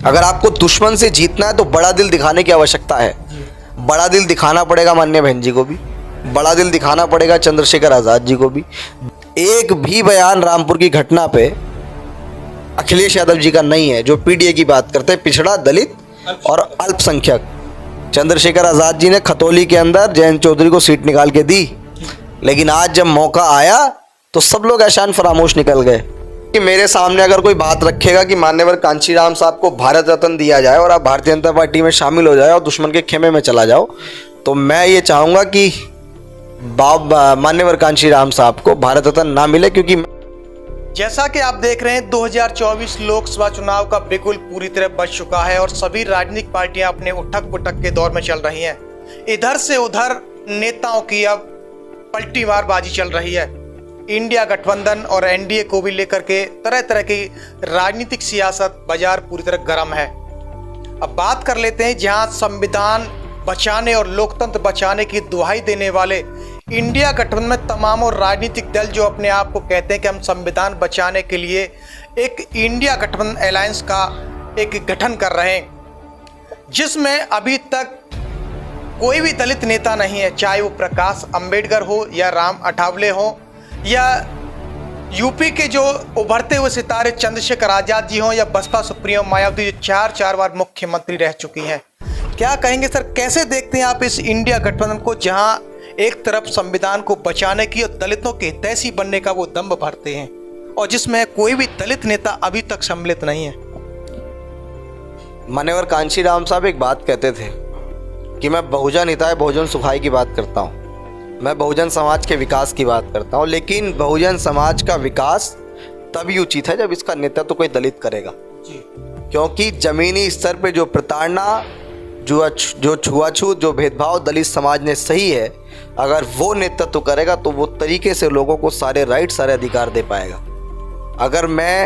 अगर आपको दुश्मन से जीतना है तो बड़ा दिल दिखाने की आवश्यकता है। बड़ा दिल दिखाना पड़ेगा माननीय बहन जी को भी, बड़ा दिल दिखाना पड़ेगा चंद्रशेखर आज़ाद जी को भी। एक भी बयान रामपुर की घटना पे अखिलेश यादव जी का नहीं है जो पीडीए की बात करते हैं, पिछड़ा, दलित और अल्पसंख्यक। चंद्रशेखर आज़ाद जी ने खतौली के अंदर जयंत चौधरी को सीट निकाल के दी, लेकिन आज जब मौका आया तो सब लोग ऐशान फरामोश निकल गए। कि मेरे सामने अगर कोई बात रखेगा कि मान्यवर कांशीराम साहब को भारत रत्न दिया जाए और आप भारतीय जनता पार्टी में शामिल हो जाए और दुश्मन के खेमे में चला जाओ, तो मैं ये चाहूँगा कि मान्यवर कांशीराम साहब को भारत रत्न ना मिले। क्योंकि जैसा कि आप देख रहे हैं 2024 लोकसभा चुनाव का बिल्कुल पूरी तरह बच चुका है और सभी राजनीतिक पार्टियां अपने उठक पुठक के दौर में चल रही हैं। इधर से उधर नेताओं की अब पलटी मारबाजी चल रही है। इंडिया गठबंधन और एनडीए को भी लेकर के तरह तरह की राजनीतिक सियासत बाजार पूरी तरह गर्म है। अब बात कर लेते हैं जहां संविधान बचाने और लोकतंत्र बचाने की दुहाई देने वाले इंडिया गठबंधन में तमाम और राजनीतिक दल जो अपने आप को कहते हैं कि हम संविधान बचाने के लिए एक इंडिया गठबंधन अलायंस का एक गठन कर रहे हैं, जिसमें अभी तक कोई भी दलित नेता नहीं है, चाहे वो प्रकाश अंबेडकर हो या राम अठावले हो या यूपी के जो उभरते हुए सितारे चंद्रशेखर आज़ाद जी हों या बसपा सुप्रीमो मायावती जो चार बार मुख्यमंत्री रह चुकी हैं। क्या कहेंगे सर, कैसे देखते हैं आप इस इंडिया गठबंधन को जहां एक तरफ संविधान को बचाने की और दलितों के हितैषी बनने का वो दम्भ भरते हैं और जिसमें कोई भी दलित नेता अभी तक सम्मिलित नहीं है? मान्यवर कांशीराम साहब एक बात कहते थे कि मैं बहुजन हिताय बहुजन सुखाय की बात करता हूँ, मैं बहुजन समाज के विकास की बात करता हूँ, लेकिन बहुजन समाज का विकास तभी उचित है जब इसका नेतृत्व तो कोई दलित करेगा जी। क्योंकि जमीनी स्तर पे जो प्रताड़ना, जो छुआछूत, जो भेदभाव दलित समाज ने सही है, अगर वो नेतृत्व तो करेगा तो वो तरीके से लोगों को सारे राइट, सारे अधिकार दे पाएगा। अगर मैं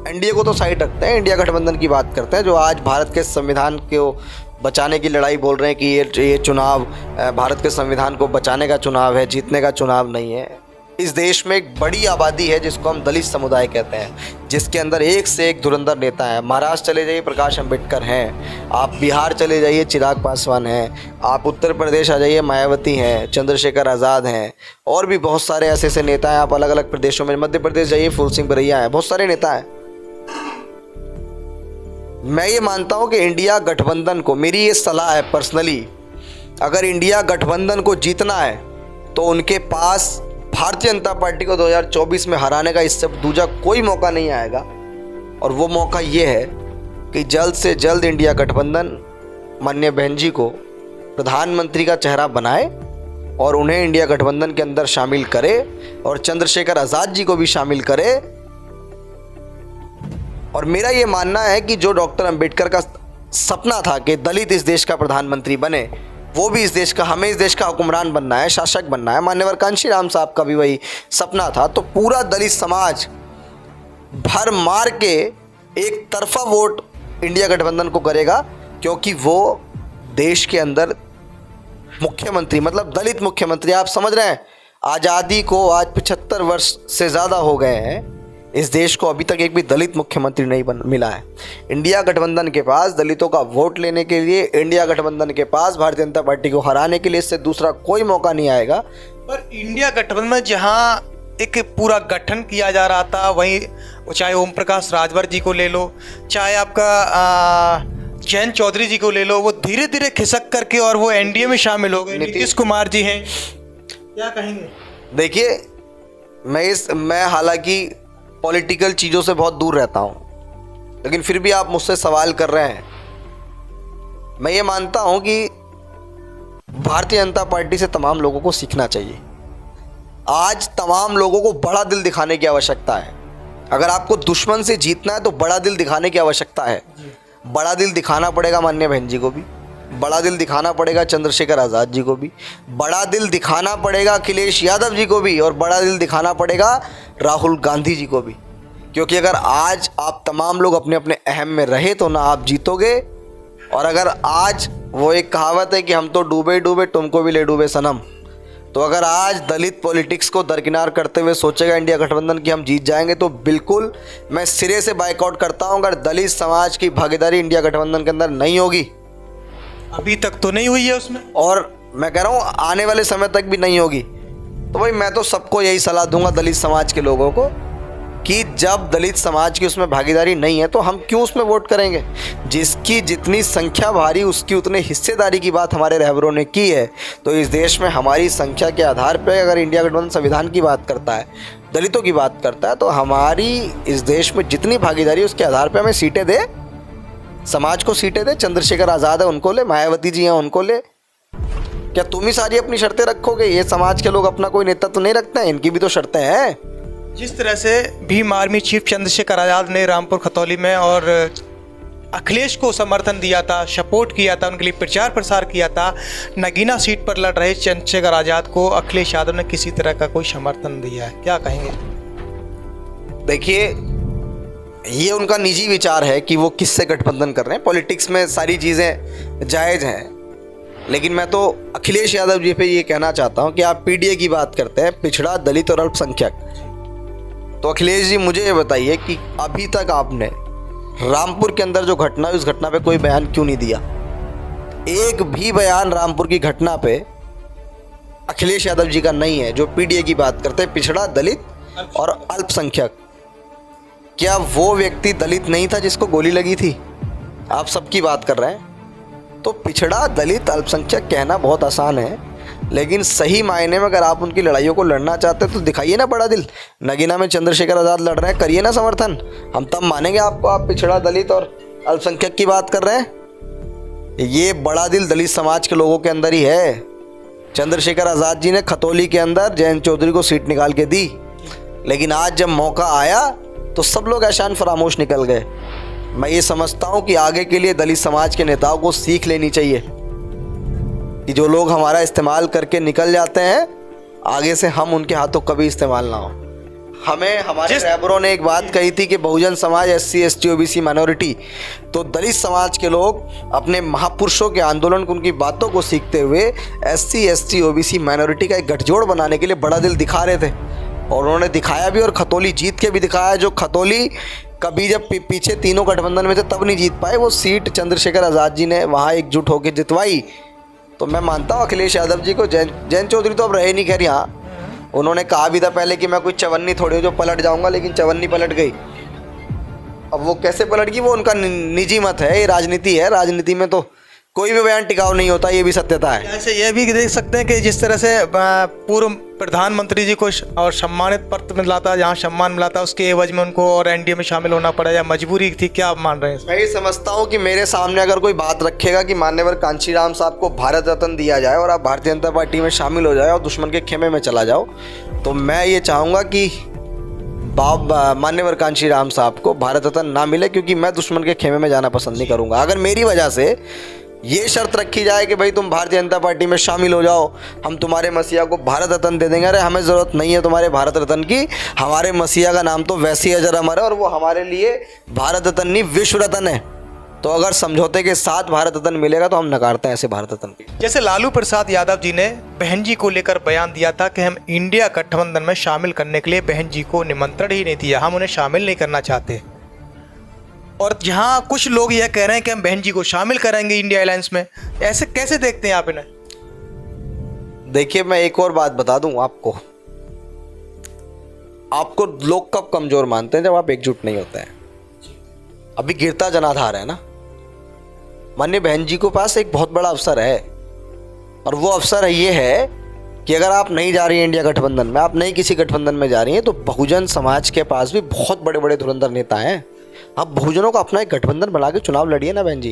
एनडीए को तो साइड रखते हैं, इंडिया गठबंधन की बात करते हैं जो आज भारत के संविधान को बचाने की लड़ाई बोल रहे हैं कि ये चुनाव भारत के संविधान को बचाने का चुनाव है, जीतने का चुनाव नहीं है। इस देश में एक बड़ी आबादी है जिसको हम दलित समुदाय कहते हैं, जिसके अंदर एक से एक धुरंधर नेता है। महाराष्ट्र चले जाइए, प्रकाश अंबेडकर हैं, आप बिहार चले जाइए, चिराग पासवान हैं, आप उत्तर प्रदेश आ जाइए, मायावती हैं, चंद्रशेखर आज़ाद हैं, और भी बहुत सारे ऐसे ऐसे नेता हैं। आप अलग अलग प्रदेशों में, मध्य प्रदेश जाइए, फूल सिंह बरैया हैं, बहुत सारे नेता हैं। मैं ये मानता हूँ कि इंडिया गठबंधन को, मेरी ये सलाह है पर्सनली, अगर इंडिया गठबंधन को जीतना है तो उनके पास भारतीय जनता पार्टी को 2024 में हराने का इससे दूजा कोई मौका नहीं आएगा। और वो मौका ये है कि जल्द से जल्द इंडिया गठबंधन माननीय बहन जी को प्रधानमंत्री का चेहरा बनाए और उन्हें इंडिया गठबंधन के अंदर शामिल करे और चंद्रशेखर आज़ाद जी को भी शामिल करे। और मेरा ये मानना है कि जो डॉक्टर अंबेडकर का सपना था कि दलित इस देश का प्रधानमंत्री बने, वो भी इस देश का, हमें इस देश का हुक्मरान बनना है, शासक बनना है। मान्यवर कांशीराम साहब का भी वही सपना था। तो पूरा दलित समाज भर मार के एक तरफा वोट इंडिया गठबंधन को करेगा, क्योंकि वो देश के अंदर मुख्यमंत्री, मतलब दलित मुख्यमंत्री, आप समझ रहे हैं, आज़ादी को आज 75 वर्ष से ज़्यादा हो गए हैं, इस देश को अभी तक एक भी दलित मुख्यमंत्री नहीं मिला है। इंडिया गठबंधन के पास दलितों का वोट लेने के लिए, इंडिया गठबंधन के पास भारतीय जनता पार्टी को हराने के लिए इससे दूसरा कोई मौका नहीं आएगा। पर इंडिया गठबंधन में जहां एक पूरा गठन किया जा रहा था, वहीं चाहे ओम प्रकाश राजभर जी को ले लो, चाहे आपका जयंत चौधरी जी को ले लो, वो धीरे धीरे खिसक करके और वो एनडीए में शामिल हो गए। नीतीश कुमार जी हैं, क्या कहेंगे? देखिए, मैं हालांकि पॉलिटिकल चीज़ों से बहुत दूर रहता हूँ, लेकिन फिर भी आप मुझसे सवाल कर रहे हैं। मैं ये मानता हूँ कि भारतीय जनता पार्टी से तमाम लोगों को सीखना चाहिए। आज तमाम लोगों को बड़ा दिल दिखाने की आवश्यकता है। अगर आपको दुश्मन से जीतना है तो बड़ा दिल दिखाने की आवश्यकता है। बड़ा दिल दिखाना पड़ेगा माननीय बहन जी को भी, बड़ा दिल दिखाना पड़ेगा चंद्रशेखर आज़ाद जी को भी, बड़ा दिल दिखाना पड़ेगा अखिलेश यादव जी को भी, और बड़ा दिल दिखाना पड़ेगा राहुल गांधी जी को भी। क्योंकि अगर आज आप तमाम लोग अपने अपने अहम में रहे तो ना आप जीतोगे। और अगर आज वो एक कहावत है कि हम तो डूबे डूबे तुमको भी ले डूबे सनम, तो अगर आज दलित पॉलिटिक्स को दरकिनार करते हुए सोचेगा इंडिया गठबंधन की हम जीत जाएंगे, तो बिल्कुल मैं सिरे से बाइकआउट करता हूं। अगर दलित समाज की भागीदारी इंडिया गठबंधन के अंदर नहीं होगी, अभी तक तो नहीं हुई है उसमें, और मैं कह रहा हूं आने वाले समय तक भी नहीं होगी, तो भाई मैं तो सबको यही सलाह दूंगा दलित समाज के लोगों को कि जब दलित समाज की उसमें भागीदारी नहीं है तो हम क्यों उसमें वोट करेंगे। जिसकी जितनी संख्या भारी उसकी उतनी हिस्सेदारी की बात हमारे रहबरों ने की है। तो इस देश में हमारी संख्या के आधार पर अगर इंडिया गठबंधन संविधान की बात करता है, दलितों की बात करता है, तो हमारी इस देश में जितनी भागीदारी उसके आधार पर हमें सीटें दे, समाज को सीटें दे। चंद्रशेखर आज़ाद है उनको ले, मायावती जी हैं उनको ले। क्या तुम ही सारी अपनी शर्तें रखोगे? ये समाज के लोग अपना कोई नेता तो नहीं रखते हैं, इनकी भी तो शर्तें हैं। जिस तरह से भीम आर्मी चीफ चंद्रशेखर आज़ाद ने रामपुर खतौली में और अखिलेश को समर्थन दिया था, सपोर्ट किया था, उनके लिए प्रचार प्रसार किया था, नगीना सीट पर लड़ रहे चंद्रशेखर आज़ाद को अखिलेश यादव ने किसी तरह का कोई समर्थन दिया है, क्या कहेंगे? देखिए, ये उनका निजी विचार है कि वो किससे गठबंधन कर रहे हैं। पॉलिटिक्स में सारी चीज़ें जायज़ हैं, लेकिन मैं तो अखिलेश यादव जी पे ये कहना चाहता हूँ कि आप पीडीए की बात करते हैं, पिछड़ा, दलित और अल्पसंख्यक। तो अखिलेश जी मुझे ये बताइए कि अभी तक आपने रामपुर के अंदर जो घटना हुई उस घटना पे कोई बयान क्यों नहीं दिया? एक भी बयान रामपुर की घटना पे अखिलेश यादव जी का नहीं है, जो पीडीए की बात करते हैं, पिछड़ा, दलित और अल्पसंख्यक। क्या वो व्यक्ति दलित नहीं था जिसको गोली लगी थी? आप सबकी बात कर रहे हैं। तो पिछड़ा, दलित, अल्पसंख्यक कहना बहुत आसान है, लेकिन सही मायने में अगर आप उनकी लड़ाइयों को लड़ना चाहते हैं तो दिखाइए ना बड़ा दिल। नगीना में चंद्रशेखर आज़ाद लड़ रहे हैं, करिए ना समर्थन, हम तब मानेंगे आपको। आप पिछड़ा, दलित और अल्पसंख्यक की बात कर रहे हैं, ये बड़ा दिल दलित समाज के लोगों के अंदर ही है। चंद्रशेखर आज़ाद जी ने खतौली के अंदर जयंत चौधरी को सीट निकाल के दी, लेकिन आज जब मौका आया तो सब लोग ऐशान फरामोश निकल गए। मैं ये समझता हूँ कि आगे के लिए दलित समाज के नेताओं को सीख लेनी चाहिए कि जो लोग हमारा इस्तेमाल करके निकल जाते हैं, आगे से हम उनके हाथों कभी इस्तेमाल ना हो। हमें हमारे रहबरों ने एक बात कही थी कि Bahujan Samaj, SC, ST, OBC minority, तो दलित समाज के लोग अपने महापुरुषों के आंदोलन को, उनकी बातों को सीखते हुए SC, ST, OBC माइनॉरिटी का एक गठजोड़ बनाने के लिए बड़ा दिल दिखा रहे थे, और उन्होंने दिखाया भी, और खतौली जीत के भी दिखाया। जो खतौली कभी जब पीछे तीनों गठबंधन में थे तब नहीं जीत पाए, वो सीट चंद्रशेखर आज़ाद जी ने वहाँ एकजुट होकर जितवाई। तो मैं मानता हूँ अखिलेश यादव जी को। जयंत चौधरी तो अब रहे नहीं, खैर यहाँ उन्होंने कहा भी था पहले कि मैं कोई चवन्नी थोड़ी हूँ जो पलट जाऊँगा, लेकिन चवन्नी पलट गई। अब वो कैसे पलट गई वो उनका निजी मत है, ये राजनीति है, राजनीति में तो कोई भी बयान टिकाऊ नहीं होता, ये भी सत्यता है। ऐसे ये भी देख सकते हैं कि जिस तरह से पूर्व प्रधानमंत्री जी को और सम्मानित पत्र मिला था, जहाँ सम्मान मिला था, उसके एवज में उनको और एनडीए में शामिल होना पड़ा, या मजबूरी थी, क्या आप मान रहे हैं? मैं ये समझता हूँ कि मेरे सामने अगर कोई बात रखेगा कि मान्यवर कांशीराम साहब को भारत रत्न दिया जाए और आप भारतीय जनता पार्टी में शामिल हो जाए और दुश्मन के खेमे में चला जाओ, तो मैं ये चाहूँगा कि मान्यवर कांशीराम साहब को भारत रत्न ना मिले, क्योंकि मैं दुश्मन के खेमे में जाना पसंद नहीं करूँगा। अगर मेरी वजह से ये शर्त रखी जाए कि भाई तुम भारतीय जनता पार्टी में शामिल हो जाओ, हम तुम्हारे मसीहा को भारत रत्न दे देंगे, अरे हमें ज़रूरत नहीं है तुम्हारे भारत रत्न की, हमारे मसीहा का नाम तो वैसे ही अजर अमर है, और वो हमारे लिए भारत रत्न नहीं विश्व रत्न है। तो अगर समझौते के साथ भारत रत्न मिलेगा तो हम नकारते हैं ऐसे भारत रत्न की। जैसे लालू प्रसाद यादव जी ने बहन जी को लेकर बयान दिया था कि हम इंडिया गठबंधन में शामिल करने के लिए बहन जी को निमंत्रण ही नहीं दिया, हम उन्हें शामिल नहीं करना चाहते। और जहां कुछ लोग यह कह रहे हैं कि हम बहन जी को शामिल करेंगे इंडिया अलायंस में, ऐसे कैसे देखते हैं आप इन्हें? देखिए, मैं एक और बात बता दूं आपको, आपको लोग कब कमजोर मानते हैं? जब आप एकजुट नहीं होते हैं। अभी गिरता जनाधार है ना, माननीय बहन जी को पास एक बहुत बड़ा अवसर है, और वो अवसर ये है कि अगर आप नहीं जा रही हैं इंडिया गठबंधन में, आप नहीं किसी गठबंधन में जा रही हैं, तो बहुजन समाज के पास भी बहुत बड़े बड़े धुरंधर नेता हैं। आप बहुजनों को अपना एक गठबंधन बना के चुनाव लड़िए ना बहन जी,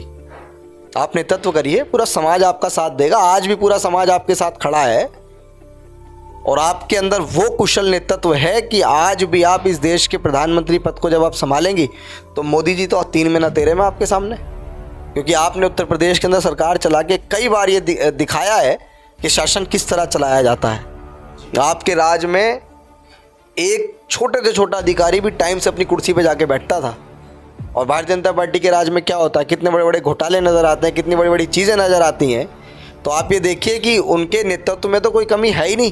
आप नेतृत्व करिए, पूरा समाज आपका साथ देगा। आज भी पूरा समाज आपके साथ खड़ा है, और आपके अंदर वो कुशल नेतृत्व है कि आज भी आप इस देश के प्रधानमंत्री पद को जब आप संभालेंगी तो मोदी जी तो 3 में न 13 में आपके सामने, क्योंकि आपने उत्तर प्रदेश के अंदर सरकार चला के कई बार ये दिखाया है कि शासन किस तरह चलाया जाता है। आपके राज में एक छोटे से छोटा अधिकारी भी टाइम से अपनी कुर्सी पे जाके बैठता था, और भारतीय जनता पार्टी के राज में क्या होता है, कितने बड़े बड़े घोटाले नज़र आते हैं, कितनी बड़ी बड़ी चीज़ें नज़र आती हैं। तो आप ये देखिए कि उनके नेतृत्व में तो कोई कमी है ही नहीं।